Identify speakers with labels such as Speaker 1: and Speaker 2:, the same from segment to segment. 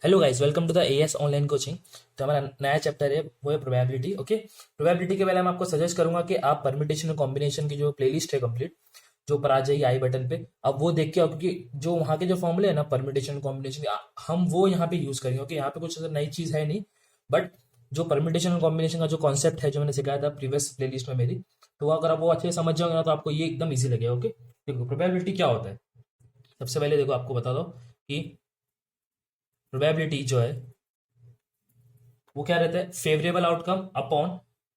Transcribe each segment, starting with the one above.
Speaker 1: Hello guys, welcome to the AS online coaching. तो हमारा नया चैप्टर है वो है प्रोबेबिलिटी। ओके, प्रोबेबिलिटी के पहले मैं आपको सजेस्ट करूंगा कि आप परम्यूटेशन और कॉम्बिनेशन की जो प्लेलिस्ट है कंप्लीट, जो ऊपर आ जाएगी आई बटन पे, अब वो देख के आओ, क्योंकि जो वहाँ के जो फॉर्मूले है ना परम्यूटेशन कॉम्बिनेशन, हम वो यहाँ पे यूज करेंगे। ओके, यहाँ पे कुछ नई चीज है नहीं, बट जो परम्यूटेशन और कॉम्बिनेशन का जो कॉन्सेप्ट है जो मैंने सिखाया था प्रीवियस प्लेलिस्ट में मेरी, तो वो अगर आप वो अच्छे से समझ जाओगे ना तो आपको ये एकदम ईजी लगेगा। ओके, देखो प्रोबेबिलिटी क्या होता है। सबसे पहले देखो आपको बता दो कि प्रोबेबिलिटी जो है वो क्या रहता है, favourable outcome upon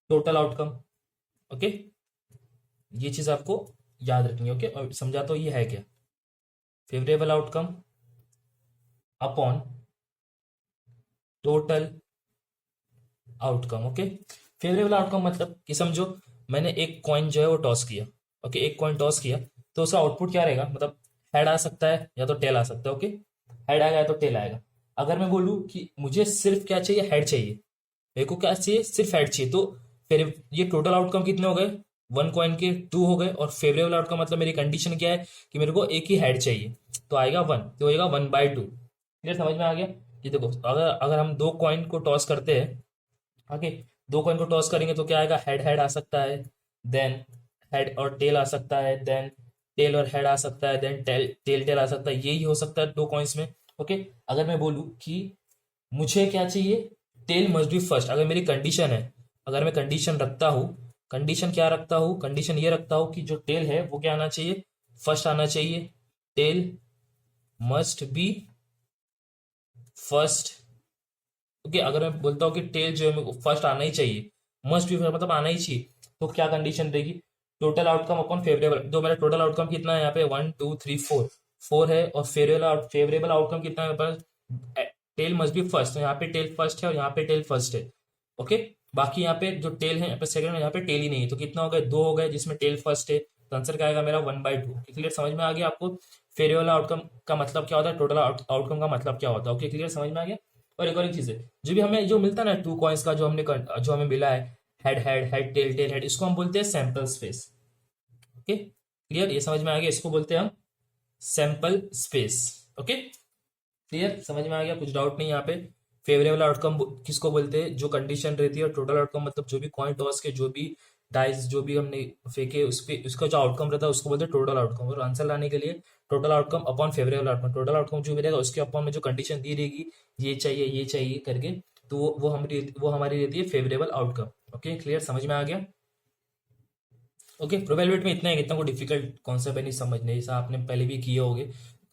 Speaker 1: total outcome. Okay, ये चीज आपको याद रखनी है। ओके, और समझा तो ये है क्या, favourable outcome upon total outcome. Okay, favourable outcome मतलब कि समझो मैंने एक कॉइन जो है वो टॉस किया। ओके, एक कॉइन टॉस किया तो उसका आउटपुट क्या रहेगा, मतलब हेड आ सकता है या तो टेल आ सकता है। ओके, हेड आएगा या तो टेल आएगा। अगर मैं बोलूँ कि मुझे सिर्फ क्या चाहिए, हेड चाहिए, मेरे को क्या चाहिए, सिर्फ हेड चाहिए, तो फिर ये टोटल आउटकम कितने हो गए, वन कॉइन के टू हो गए। और फेवरेबल आउटकम मतलब मेरी कंडीशन क्या है कि मेरे को एक ही हेड चाहिए, तो आएगा वन, तो होएगा 1/2। क्लियर, समझ में आ गया। ये देखो, अगर अगर हम दो कॉइन को टॉस करते हैं, ओके, दो कॉइन को टॉस करेंगे तो क्या आएगा, हेड हेड आ सकता है, देन हेड और टेल आ सकता है, देन टेल और हेड आ सकता है, देन टेल टेल टेल आ सकता है। यही हो सकता है दो कॉइन्स में। ओके, अगर मैं बोलूँ कि मुझे क्या चाहिए, टेल मस्ट बी फर्स्ट, अगर मेरी कंडीशन है, अगर मैं कंडीशन रखता हूँ, कंडीशन क्या रखता हूँ, कंडीशन ये रखता हूँ कि जो टेल है वो क्या आना चाहिए, फर्स्ट आना चाहिए। Tail must be first. Okay, अगर मैं बोलता हूँ कि टेल जो है मेरे को फर्स्ट आना ही चाहिए, मस्ट बी मतलब आना ही चाहिए, तो क्या कंडीशन रहेगी, टोटल आउटकम अपॉन फेवरेबल। तो मेरा टोटल आउटकम कितना है यहाँ पे, 1 2 3 4, फोर है, और फेवरेबल आउटकम कितना है मेरे पास, टेल मस्ट बी फर्स्ट, तो यहाँ पे टेल फर्स्ट है और यहाँ पे टेल फर्स्ट है। ओके, बाकी यहाँ पे जो टेल है यहाँ पे सेकंड में, यहाँ पे टेल ही नहीं है, तो कितना हो गया, दो हो गए, जिसमें टेल फर्स्ट है, तो आंसर क्या आएगा मेरा 1/2। क्लियर, समझ में आ गया आपको फेवरेबल आउटकम का मतलब क्या होता है, टोटल आउटकम का मतलब क्या होता है। ओके, क्लियर, समझ में आ गया। और एक चीज है, जो भी हमें जो मिलता है ना टू कॉइन्स का, जो हमें मिला है, head head head tail tail head, इसको हम बोलते हैं सैंपल स्पेस। ओके, क्लियर, ये समझ में आ गया, इसको बोलते हैं हम सैंपल स्पेस। ओके, क्लियर, समझ में आ गया, कुछ डाउट नहीं यहाँ पे। फेवरेबल आउटकम किसको बोलते हैं, जो कंडीशन रहती है, और टोटल आउटकम मतलब जो भी कॉइन टॉस के जो भी डाइस जो भी हमने फेंके उस पे उसका जो आउटकम रहता है उसको बोलते हैं टोटल आउटकम। और आंसर लाने के लिए total outcome upon favourable outcome, total outcome जो मिलेगा उसके अपॉन में जो कंडीशन दी रहेगी, ये चाहिए करके, तो वो हमारी रहती है फेवरेबल आउटकम। ओके, क्लियर, समझ में आ गया। ओके, प्रोबेबिलिटी में इतना है, इतना कोई डिफिकल्ट कॉन्सेप्ट है नहीं समझने, ऐसा आपने पहले भी किए होगे।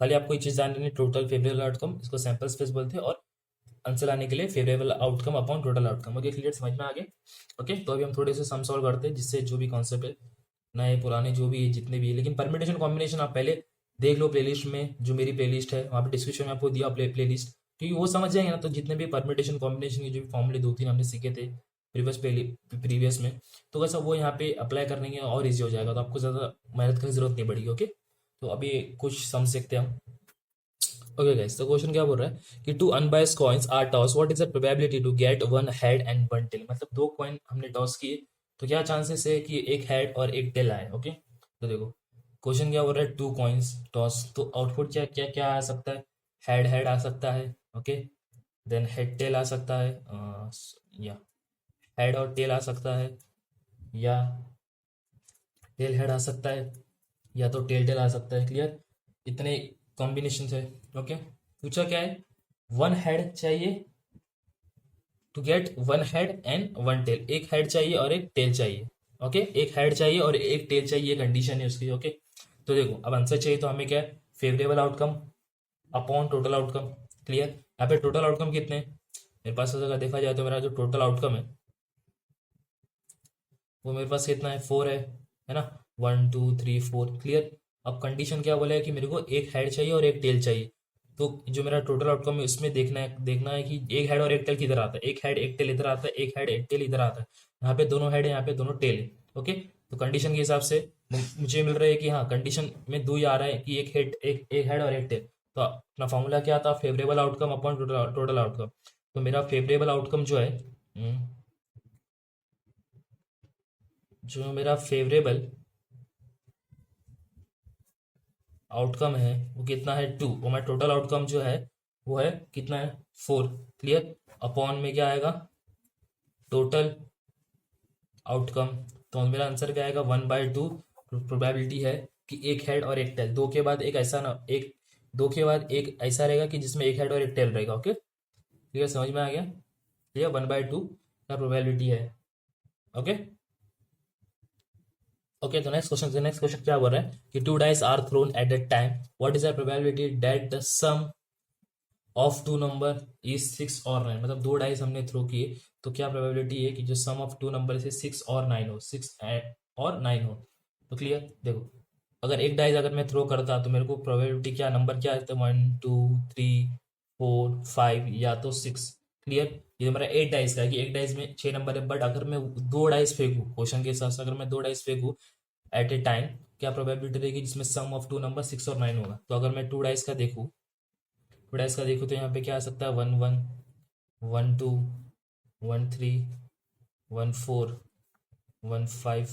Speaker 1: खाली आपको एक चीज जाननी है, टोटल फेवरेबल आउटकम, इसको सैंपल स्पेस बोलते हैं, और आंसर आने के लिए favourable outcome upon total outcome. Okay, clear, समझ में आ गया। ओके, तो अभी हम थोड़े से सम सॉल्व करते हैं, जिससे जो भी कॉन्सेप्ट है, नए पुराने जो भी है जितने भी है, लेकिन परम्यूटेशन कॉम्बिनेशन आप पहले देख लो प्लेलिस्ट में, जो मेरी प्लेलिस्ट है वहाँ पे डिस्क्रिप्शन में आपको दिया प्लेलिस्ट, क्योंकि वो समझ जाएंगे ना, तो जितने भी परम्यूटेशन कॉम्बिनेशन के जो भी फॉर्मूले दो तीन हमने सीखे थे प्रीवियस में, तो वैसा वो यहाँ पे अप्लाई करने के और इजी हो जाएगा, तो आपको ज़्यादा मेहनत करने की जरूरत नहीं पड़ेगी। ओके, तो अभी कुछ सम सीखते हैं हम। ओके गाइस, तो क्वेश्चन क्या बोल रहा है कि two unbiased coins are toss, what is the probability to get one head and one tail, मतलब दो कॉइन हमने टॉस किए, तो क्या चांसेस है कि एक हेड और एक टेल आए। ओके, तो देखो क्वेश्चन क्या बोल रहा है, टू कॉइन्स टॉस, तो आउटपुट क्या क्या क्या आ सकता है, हेड हेड आ सकता है। ओके, देन हेड टेल आ सकता है, या हेड और टेल आ सकता है, या टेल हेड आ सकता है, या तो टेल टेल आ सकता है। क्लियर, इतने कॉम्बिनेशन है। ओके, पूछा क्या है, वन हेड चाहिए, to get one head and one tail, एक हेड चाहिए और एक टेल चाहिए। ओके, एक हेड चाहिए और एक टेल चाहिए, कंडीशन है उसकी। ओके, तो देखो अब आंसर चाहिए तो हमें क्या है, favourable outcome upon total outcome. Clear, यहाँ पे टोटल आउटकम कितने हैं? मेरे पास अगर देखा जाए तो मेरा जो टोटल आउटकम है वो मेरे पास कितना है, फोर है ना, 1 2 3 4। क्लियर, अब कंडीशन क्या बोला है कि मेरे को एक हेड चाहिए और एक टेल चाहिए, तो जो मेरा टोटल आउटकम है उसमें देखना है कि एक हेड और एक टेल किधर आता है, एक हेड एक टेल इधर आता है, एक हेड एक टेल इधर आता है। यहाँ पे दोनों हेड है, यहाँ पे दोनों टेल है। ओके, तो कंडीशन के हिसाब से मुझे मिल रहा है कि हाँ, कंडीशन में दो ही आ रहा है कि एक हेड और एक टेल, तो अपना फॉर्मूला क्या था, favourable outcome upon total outcome. तो मेरा फेवरेबल आउटकम जो है, जो मेरा फेवरेबल आउटकम है वो कितना है, टू, और मैं टोटल आउटकम जो है वो है कितना है 4। क्लियर। अपॉन में क्या आएगा टोटल आउटकम। तो मेरा आंसर क्या आएगा 1/2। प्रोबेबिलिटी है कि एक हेड और एक टेल, दो के बाद एक ऐसा ना एक, दो के बाद एक ऐसा रहेगा कि जिसमें एक हेड और एक टेल रहेगा। ओके क्लियर, समझ में आ गया। क्लियर, 1/2 का प्रोबेबिलिटी है। Okay okay. तो नेक्स्ट क्वेश्चन क्या बोल रहा है कि two dice are thrown at the time, what is the probability that the sum of two number is 6 और 9। मतलब दो डाइस हमने थ्रो किए, तो क्या प्रोबेबिलिटी है कि जो सम ऑफ टू नंबर से 6 और 9 हो, 6 और 9 हो। तो क्लियर देखो, अगर एक डाइस अगर मैं थ्रो करता तो मेरे को प्रोबेबिलिटी क्या, नंबर क्या आता है 1 2 3 4 5 या तो 6। क्लियर। ये हमारा 8 डाइस का है कि एक डाइस में 6 नंबर है, बट अगर मैं दो डाइस फेंकूँ क्वेश्चन के हिसाब से, अगर मैं दो डाइस फेंकूँ एट ए टाइम, क्या प्रोबेबिलिटी रहेगी जिसमें सम ऑफ टू नंबर 6 और 9 होगा। तो अगर मैं टू डाइस का देखूँ तो यहाँ पे क्या आ सकता है 1 1 1 2 1 3 1 4 1 5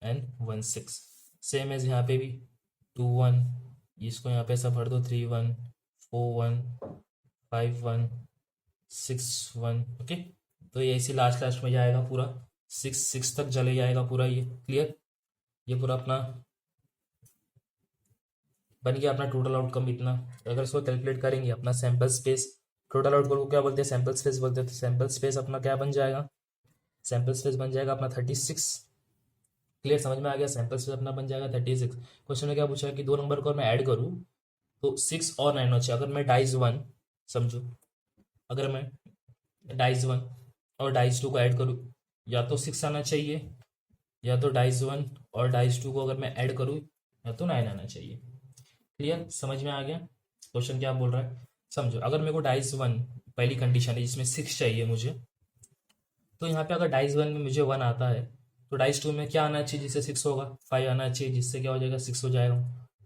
Speaker 1: एंड 1 6। सेम एज यहाँ पे भी 2 1, इसको यहाँ पे ऐसा भर दो 3 1 4 1 5 1 6 1। ओके, तो ये इसी लास्ट लास्ट में जाएगा पूरा 6 तक चले जाएगा पूरा ये। क्लियर। ये पूरा अपना बन गया अपना टोटल आउटकम इतना। अगर इसको कैलकुलेट करेंगे अपना सैंपल स्पेस, टोटल आउटकम को क्या बोलते हैं सैंपल स्पेस बोलते हैं। तो सैंपल स्पेस अपना क्या बन जाएगा, सैंपल स्पेस बन जाएगा अपना 36। क्लियर, समझ में आ गया। सैंपल स्पेस अपना बन जाएगा 36। क्वेश्चन में क्या पूछा है कि दो नंबर को मैं ऐड करूँ तो 6 और 9 होना चाहिए। अगर मैं डाइज वन समझो, अगर मैं डाइज वन और डाइज टू को ऐड करूँ, या तो 6 आना चाहिए, या तो डाइज वन और डाइज टू को अगर मैं ऐड करूँ या तो 9 आना चाहिए। क्लियर, समझ में आ गया क्वेश्चन क्या बोल रहा है। समझो, अगर मेरे को डाइज वन पहली कंडीशन है जिसमें 6 चाहिए मुझे, तो यहाँ पे अगर डाइज वन में मुझे 1 आता है तो डाइज टू में क्या आना चाहिए जिससे 6 होगा, 5 आना चाहिए जिससे क्या हो जाएगा 6 हो जाएगा।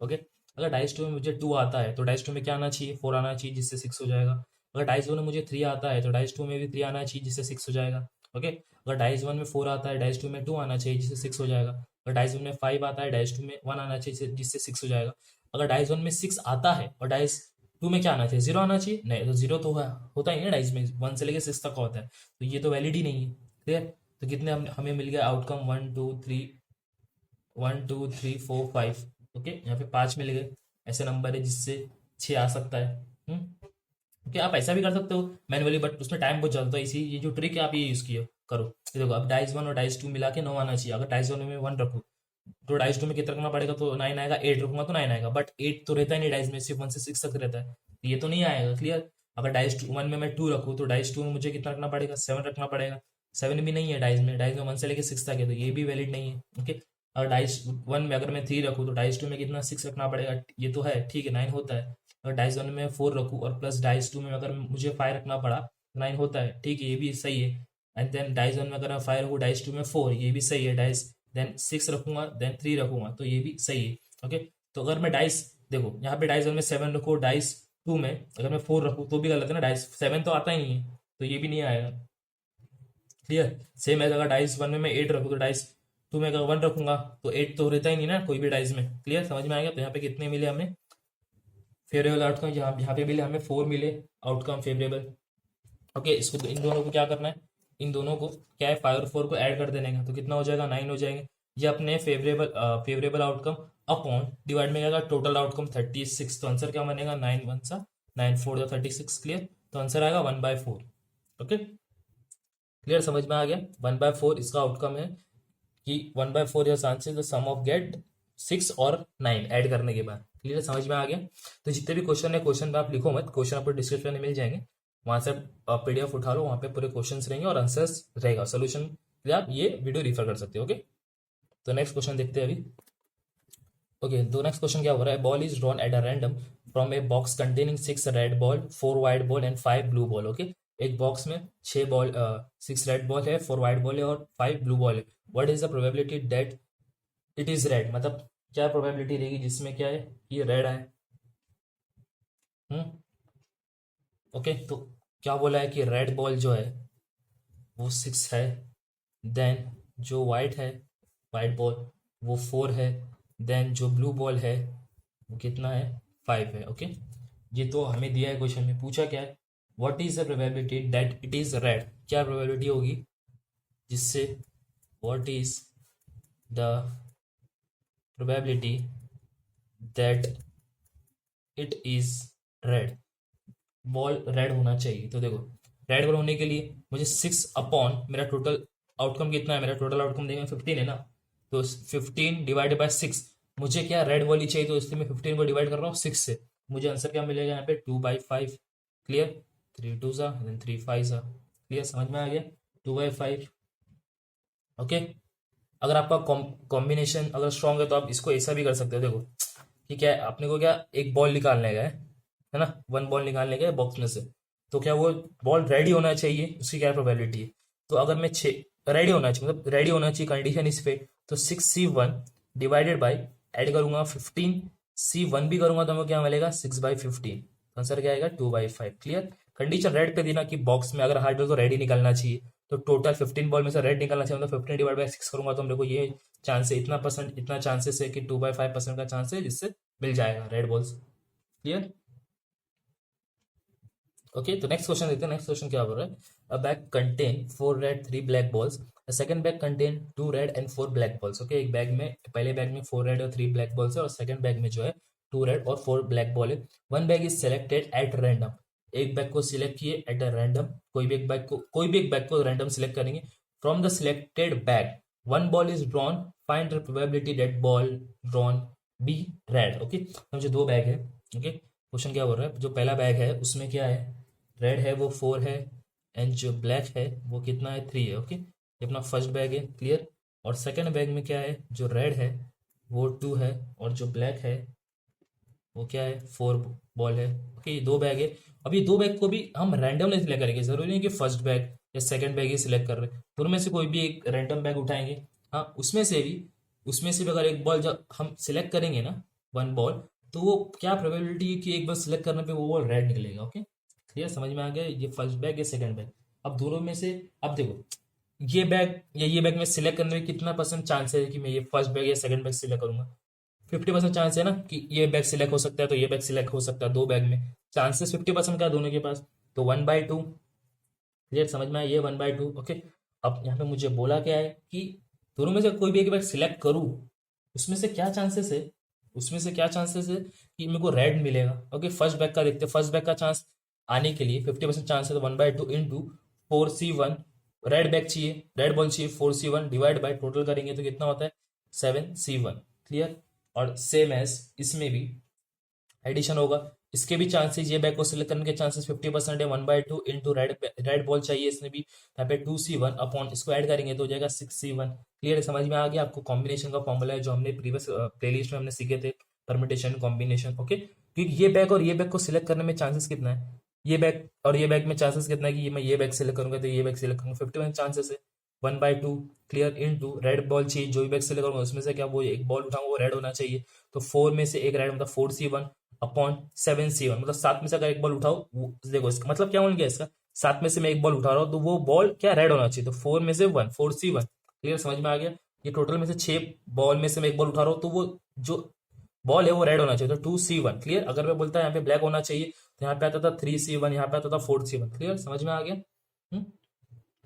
Speaker 1: ओके, अगर डाइज टू में मुझे 2 आता है तो डाइज टू में क्या आना चाहिए 4 आना चाहिए जिससे 6 हो जाएगा। अगर डाइज वन में मुझे 3 आता है तो डाइज टू में भी 3 आना चाहिए जिससे 6 हो जाएगा। ओके, अगर डाइज वन में 4 आता है डाइज टू में 2 आना चाहिए जिससे 6 हो जाएगा। अगर डाइज वन में 5 आता है डाइज टू में 1 आना चाहिए जिससे 6 हो जाएगा। अगर डाइज वन में 6 आता है और डाइज टू में क्या आना चाहिए 0 आना चाहिए, नहीं तो 0 तो होता ही नहीं डाइज में, 1 से लेकर 6 तक का होता है, तो ये तो वैलिड ही नहीं है। क्लियर। तो कितने हमें मिल गया आउटकम 1 2 3 4 5। ओके, यहाँ पे 5 मिल गए। ऐसे नंबर है जिससे 6 आ सकता है। ओके, आप ऐसा भी कर सकते हो मैनुअली, बट उसमें टाइम बहुत चलता है। इसी ये जो ट्रिक है आप ये यूज़ किए करो। ये देखो, अब डाइज वन और डाइज टू मिला के 9 आना चाहिए। अगर डाइज वन में 1 रखूँ तो डाइज टू में कितना रखना पड़ेगा, तो 9 आएगा। 8 रखूंगा तो 9 आएगा, बट 8 तो रहता ही नहीं डाइज में, सिर्फ 1 से 6 तक रहता है, तो ये तो नहीं आएगा। क्लियर। अगर डाइज टू वन में मैं 2 रखूँ तो डाइज टू में मुझे कितना रखना पड़ेगा 7 रखना पड़ेगा। 7 भी नहीं है डाइज में, डाइज में 1 से लेकर 6 तक है, तो ये भी वैलिड नहीं है। ओके, और डाइज वन में अगर मैं 3 रखूँ तो डाइज टू में कितना 6 रखना पड़ेगा, ये तो है ठीक है 9 होता है। अगर डाइज वन में 4 रखूँ और प्लस डाइज टू में अगर मुझे 5 रखना पड़ा, 9 होता है, ठीक है ये भी सही है। एंड देन डाइज वन में अगर मैं 5 रखूँ डाइज टू में 4, ये भी सही है। डाइज देन 6 रखूंगा, देन 3 रखूंगा, तो ये भी सही है। ओके, तो अगर मैं डाइस देखो यहाँ पे डाइस वन में 7 रखूँ, डाइस टू में अगर मैं 4 रखूँ तो भी गलत है ना, डाइस 7 तो आता ही नहीं है, तो ये भी नहीं आएगा। क्लियर। सेम है, अगर डाइस वन में मैं 8 रखूँ तो डाइस टू में अगर 1 रखूंगा तो 8 तो रहता ही नहीं ना कोई भी डाइस में। क्लियर, समझ में आएगा। तो यहाँ पे कितने मिले हमें फेवरेबल आउटकम, यहाँ पे मिले हमें 4 मिले आउटकम फेवरेबल। ओके, इसको इन दोनों को क्या करना है, इन दोनों को क्या है 5 और 4 को ऐड कर देने का, तो कितना हो जाएगा 9 हो जाएंगे। ये अपने फेवरेबल आउटकम अपॉन डिवाइड में जाएगा टोटल आउटकम 36। तो आंसर क्या बनेगा 9 1 सा 9 4 जो 36। क्लियर, तो आंसर आएगा 1/4। ओके, क्लियर, समझ में आ गया। 1/4 इसका आउटकम है कि 1/4 your answer the sum of get 6 और 9 ऐड करने के बाद। क्लियर, समझ में आ गया। तो जितने भी क्वेश्चन है क्वेश्चन पे आप लिखो मत, क्वेश्चन आपको डिस्क्रिप्शन में मिल जाएंगे, वहां से आप पीडीएफ उठा लो, वहां पे पूरे क्वेश्चंस रहेंगे और आंसर्स रहेगा, सोल्यूशन के लिए आप ये वीडियो रिफर कर सकते हो। ओके, तो नेक्स्ट क्वेश्चन देखते हैं अभी। ओके, तो नेक्स्ट क्वेश्चन क्या हो रहा है, ball is drawn at a random from a box containing 6 red ball 4 white ball and 5 blue ball. Okay, एक बॉक्स में 6 रेड बॉल है, 4 वाइट बॉल है और 5 ब्लू बॉल है। What is the probability that it is red, मतलब क्या probability रहेगी जिसमें क्या है ये रेड है। हम्म ओके, तो क्या बोला है कि रेड बॉल जो है वो 6 है, देन जो वाइट है वाइट बॉल वो 4 है, देन जो ब्लू बॉल है वो कितना है 5 है। ओके, ये तो हमें दिया है क्वेश्चन में, पूछा क्या है, what is the probability that it is red, क्या प्रोबेबिलिटी होगी जिससे, what is the probability that it is red, ball red होना चाहिए। तो देखो रेड बॉल होने के लिए मुझे 6 अपॉन मेरा टोटल आउटकम कितना है, मेरा टोटल आउटकम देंगे 15 है ना, तो 15 डिवाइडेड बाय 6, मुझे क्या रेड बॉल ही चाहिए, तो इसलिए मैं 15 को डिवाइड कर रहा हूँ 6 से, मुझे आंसर क्या मिलेगा यहाँ पे 2/5। क्लियर, 3 2 सा देन 3 5 सा। क्लियर, समझ में आ गया, 2/5। ओके, अगर आपका कॉम्बिनेशन अगर स्ट्रांग है तो आप इसको ऐसा भी कर सकते हो। देखो कि क्या है, आपने को क्या एक बॉल निकालने का है ना, वन बॉल निकालने का है बॉक्स में से, तो क्या वो बॉल रेडी होना चाहिए, उसकी क्या प्रोबेबिलिटी है, तो अगर मैं रेडी होना चाहिए, मतलब रेडी होना चाहिए कंडीशन इस पे, तो 6C1 डिवाइडेड बाई ऐड करूंगा 15C1 भी करूंगा तो हमें क्या मिलेगा 6/15, आंसर क्या आएगा 2/5। क्लियर, कंडीशन रेड पे देना कि बॉक्स में अगर हार्ड बॉल को रेडी निकलना चाहिए, तो टोटल 15 बॉल में से रेड निकलना चाहिए, मतलब 15 डिवाइड बाई 6 करूंगा तो मेरे को ये चांस है, इतना परसेंट, इतना चांसेस है कि 2/5% का चांस है जिससे मिल जाएगा रेड बॉल्स। क्लियर, ओके, तो नेक्स्ट क्वेश्चन देखते हैं। नेक्स्ट क्वेश्चन क्या बोल रहा है, अ bag contain 4 red 3 black balls, the second bag contain 2 red and 4 black balls. Okay, एक बैग में, पहले बैग में 4 रेड और 3 ब्लैक बॉल्स है, और सेकंड बैग में जो है 2 रेड और 4 ब्लैक बॉल है। One bag is selected at random, एक बैग को सिलेक्ट किए एट अ रैंडम, कोई भी एक बैग को रैंडम सिलेक्ट करेंगे। From the selected bag one ball is drawn, find the probability that ball drawn be red. Okay, तो जो दो बैग है, ओके, क्वेश्चन क्या बोल रहा है, जो पहला बैग है उसमें क्या है, रेड है वो 4 है, एंड जो ब्लैक है वो कितना है 3 है। ओके, ये अपना फर्स्ट बैग है। क्लियर, और सेकंड बैग में क्या है, जो रेड है वो 2 है, और जो ब्लैक है वो क्या है 4 बॉल है। ओके, ये दो बैग है। अब ये दो बैग को भी हम रैंडमली सिलेक्ट करेंगे, जरूरी नहीं कि फर्स्ट बैग या सेकंड बैग ही सिलेक्ट कर रहे हैं, दोनों में से कोई भी एक रैंडम बैग उठाएंगे। हाँ, उसमें से भी अगर एक बॉल जब हम सिलेक्ट करेंगे ना, वन बॉल, तो वो क्या प्रोबेबिलिटी है कि एक बार सिलेक्ट करने पे वो बॉल रेड निकलेगा। ओके, क्लियर, समझ में आ गया, ये फर्स्ट बैग या सेकंड बैग। अब दोनों में से, अब देखो ये बैग या ये बैग में सिलेक्ट करने में कितना परसेंट चांस है कि मैं ये फर्स्ट बैग या सेकंड बैग सिलेक्ट करूंगा, 50% चांस है ना कि ये बैग सिलेक्ट हो सकता है, तो ये बैग सिलेक्ट हो सकता है, दो बैग में चांसेस 50% का है दोनों के पास, तो 1/2। क्लियर, समझ में आया, ये 1/2। ओके, अब यहाँ पे मुझे बोला क्या है कि दोनों में से कोई भी एक बैग सिलेक्ट करूँ, उसमें से क्या चांसेस है, उसमें से क्या चांसेस है कि मेरे को रेड मिलेगा। ओके, फर्स्ट बैग का देखते हैं, फर्स्ट बैग का चांस आने के लिए 50% चांस है, तो 1/2 इंटू 4C1, रेड बैग चाहिए, रेड बॉल चाहिए 4C1 डिवाइड बाई टोटल करेंगे तो कितना होता है 7C1। क्लियर, और सेम एज इसमें भी एडिशन होगा, इसके भी चांसेस, ये बैग को सिलेक्ट करने के चांसेस 50% है, 1/2 इंटू रेड रेड बॉल चाहिए इसमें भी, यहाँ पे 2C1 अपॉन इसको ऐड करेंगे तो हो जाएगा 6C1। क्लियर, समझ में आ गया आपको, कॉम्बिनेशन का फॉर्मूला है जो हमने प्रीवियस प्लेलिस्ट में हमने सीखे थे, परमिटेशन कॉम्बिनेशन। ओके, क्योंकि ये बैग और ये बैग को सिलेक्ट करने में चांसेस कितना है, ये बैग और ये बैग में चांसेस कितना है कि मैं ये बैग सिलेक्ट करूंगा तो ये बैग सिलेक्ट करूंगा, 50% चांसेस है, 1/2। क्लियर, इंटू रेड बॉल चाहिए, जो भी बैग सिलेक्ट करूंगा उसमें से क्या वो एक बॉल उठाऊंगा वो रेड होना चाहिए, तो 4 में से एक रेड मतलब 4C1 अपॉन 7C1, मतलब 7 में से अगर एक बॉल उठाओ देखो इसका मतलब क्या बोल गया इसका, 7 में से मैं एक बॉल उठा रहा हूँ तो वो बॉल क्या रेड होना चाहिए, तो 4 में से 1 4C1। क्लियर, समझ में आ गया, ये टोटल में से 6 बॉल में से मैं एक बॉल उठा रहा हूँ तो वो जो बॉल है वो रेड होना चाहिए, तो 2C1। क्लियर, अगर मैं बोलता है यहाँ पे ब्लैक होना चाहिए तो यहाँ पे आता था 3C1, यहाँ पे आता था 4C1। क्लियर, समझ में आ गया,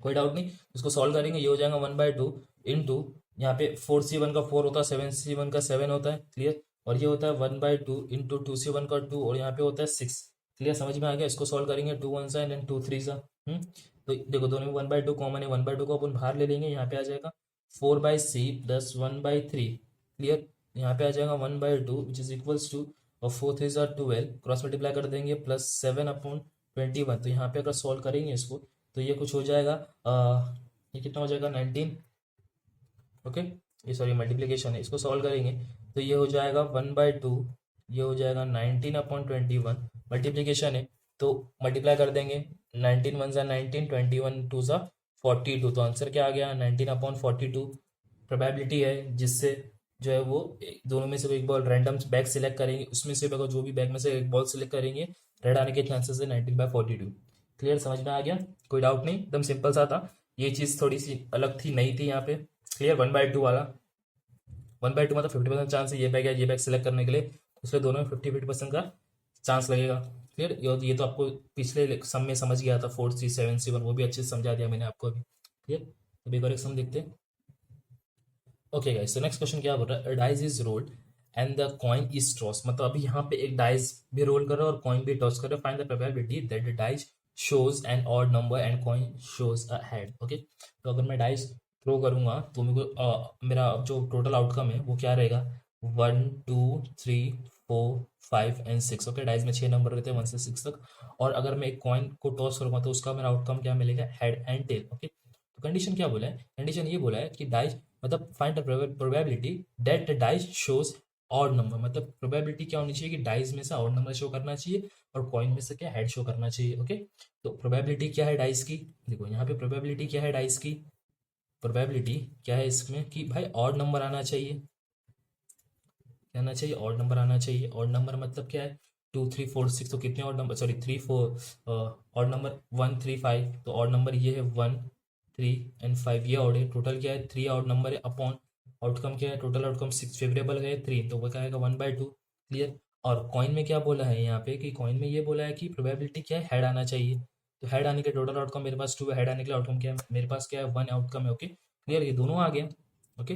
Speaker 1: कोई डाउट नहीं, इसको सॉल्व करेंगे, ये हो जाएगा 1/2 इंटू यहाँ पे 4C1 का 4 होता है, 7C1 का 7 होता है। क्लियर, और ये होता है 1/2 इंटू 2C1 का 2, और यहाँ पे होता है 6। क्लियर, समझ में आ गया, इसको सॉल्व करेंगे 2 1 सा एंड 2 3 सा। तो देखो दोनों में 1/2 कॉमन है, 1/2 को अपन बाहर ले लेंगे, यहाँ पे आ जाएगा 4/C प्लस 1/3। क्लियर, यहाँ पे आ जाएगा 1/2 विच इज इक्वल्स टू, और 4 3 सा 12, क्रॉस मल्टीप्लाई कर देंगे प्लस 7/21, तो यहाँ पे अगर सॉल्व करेंगे इसको तो ये कुछ हो जाएगा, ये कितना हो जाएगा 19। ओके, ये सॉरी मल्टीप्लीकेशन है, इसको सॉल्व करेंगे तो ये हो जाएगा 1/2, ये हो जाएगा 19/21, मल्टीप्लीकेशन है तो मल्टीप्लाई कर देंगे, 19 1 सा 19, 21 2 सा 42, तो आंसर क्या आ गया 19/42। प्रोबेबिलिटी है जिससे जो है वो दोनों में से एक बॉल रैंडम बैग सिलेक्ट करेंगे, उसमें से अगर जो भी बैग में से एक बॉल सिलेक्ट करेंगे रेड आने के चांसेस है 19/42। क्लियर, समझ में आ गया, कोई डाउट नहीं, एकदम सिंपल सा था, ये चीज थोड़ी सी अलग थी, नहीं थी यहाँ पे। क्लियर, 1/2 वाला, 1/2 मतलब 50% चांस है ये बैग या ये बैग सिलेक्ट करने के लिए, इसलिए दोनों में 50-50% का चांस लगेगा। क्लियर। ये तो आपको पिछले सम में समझ गया था, 4C 7C 1, वो भी अच्छे से समझा दिया मैंने आपको अभी। क्लियर। तो एक और एक सम देखते हैं। ओके गाइस, तो नेक्स्ट क्वेश्चन क्या बोल रहा है, dice is rolled and the coin is toss. मतलब अभी यहाँ पे एक डाइस भी रोल कर रहा है और कॉइन भी टॉस कर रहा है। Find the probability that the dice shows N odd number and coin shows a head. Okay, तो अगर मैं डाइस थ्रो करूंगा तो मेरे को मेरा जो टोटल आउटकम है वो क्या रहेगा, 1 2 3 4 5 एंड 6। ओके, डाइस में 6 नंबर रहते हैं 1 से 6 तक। और अगर मैं एक कॉइन को टॉस करूंगा तो उसका मेरा आउटकम क्या मिलेगा, हेड एंड टेल। ओके, तो कंडीशन क्या बोला है, कंडीशन ये बोला है कि डाइस मतलब find the probability that the dice shows odd number. मतलब प्रोबेबिलिटी क्या होनी चाहिए कि डाइस में से ऑड नंबर शो करना चाहिए और कॉइन में से क्या हेड शो करना चाहिए। ओके, तो प्रोबेबिलिटी क्या है डाइस की, देखो यहाँ पे प्रोबेबिलिटी क्या है डाइस की, प्रोबेबिलिटी क्या है इसमें कि भाई ऑड नंबर आना चाहिए, क्या आना चाहिए, ऑड नंबर आना चाहिए। ऑड नंबर मतलब क्या है, 2 3 4 6, तो कितने odd number, sorry 3 4, odd number 1 3 5, तो ऑड नंबर ये है 1 3 एंड 5, ये ऑड है। टोटल क्या है, 3 ऑड नंबर है अपॉन आउटकम क्या है, टोटल आउटकम 6 फेवरेबल है 3, तो वो क्या आएगा 1/2। क्लियर। और कॉइन में क्या बोला है यहाँ पे कि कॉइन में ये बोला है कि प्रोबेबिलिटी क्या है, हेड आना चाहिए। तो हेड आने के टोटल आउटकम मेरे पास 2 है, हेड आने के लिए आउटकम क्या है मेरे पास, क्या है 1 आउटकम है। ओके, क्लियर, ये दोनों आ गया। ओके,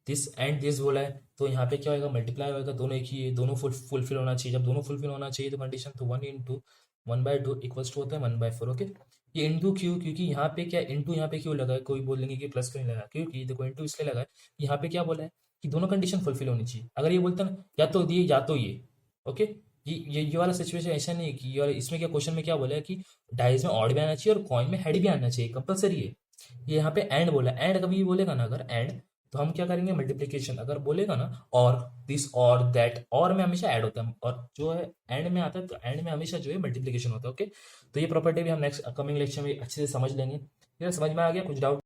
Speaker 1: दिस एंड दिस बोला है तो यहाँ पे क्या होगा, मल्टीप्लाई होगा, दोनों एक ही है, दोनों फुलफिल होना चाहिए। जब दोनों फुलफिल होना चाहिए तो कंडीशन, तो 1 इंटू 1/2 इक्वल्स टू होता है 1/4। ओके, ये इंटू क्यों, क्योंकि यहाँ पे क्या इंटू यहाँ पे क्यों लगा है, कोई बोलेंगे कि प्लस क्यों नहीं लगा, क्योंकि देखो इंटू इसलिए लगा है कि यहाँ पे क्या बोला है कि दोनों कंडीशन फुलफिल होनी चाहिए। अगर ये बोलता ना या तो ये या तो ये, ओके, ये वाला सिचुएशन ऐसा नहीं है कि ये इसमें क्या, क्वेश्चन में क्या बोला है कि डाइज में ऑड भी आना चाहिए और कॉइन में हेड भी आना चाहिए, कंपलसरी है। ये यहाँ पे एंड बोला, एंड कभी भी बोलेगा ना अगर एंड, तो हम क्या करेंगे मल्टीप्लीकेशन। अगर बोलेगा ना और दिस और दैट, और में हमेशा ऐड होता है, और जो है एंड में आता है तो एंड में हमेशा जो है मल्टीप्लीकेशन होता है। ओके, तो ये प्रॉपर्टी भी हम नेक्स्ट कमिंग लेक्चर में अच्छे से समझ लेंगे। समझ में आ गया, कुछ डाउट